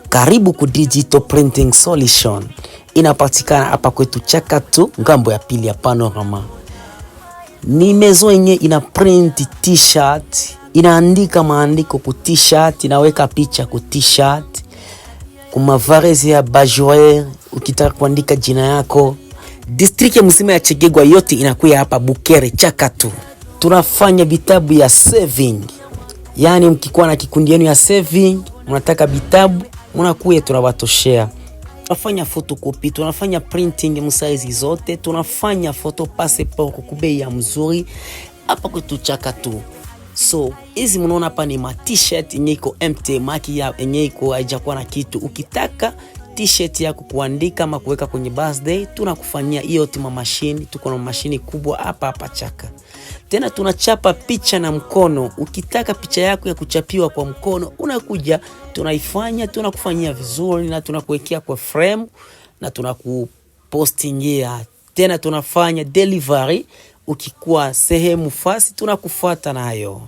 Karibu ku Digital Printing Solution. Inapatikana hapa kwetu Chakatu, ngambo ya pili ya Panorama. Ni mezo yenye ina print t-shirt, inaandika maandiko ku t-shirt, inaweka picha ku t-shirt, kuma varezi ya bajoer, ukitaka kuandika jina yako. District ya mzima ya Chegegwa yote inakuya hapa Bukere Chakatu. Tunafanya vitabu ya saving. Yani mkikuwa na kikundi yenu ya saving, mnataka vitabu, mnakuya tunawatoshea. Tunafanya photocopy, tunafanya printing msize zote, tunafanya photo passport kwa bei ya mzuri hapa kwetu Chakatu. So, hizi mnaona hapa ni ma t-shirt yenye iko empty, maki ya yenye iko haijakuwa na kitu. Ukitaka t-shirt yako kuandika ama kuweka kwenye birthday, tunakufanyia hiyo tima machine. Tuko na mashini kubwa hapa Chaka. Tena tunachapa picha na mkono. Ukitaka picha yako ya kuchapiwa kwa mkono, unakuja tunaifanya, tunakufanyia vizuri na tunakuwekea kwa frame na tunakupostingia. Tena tunafanya delivery, ukikuwa sehemu fasi tunakufuata nayo.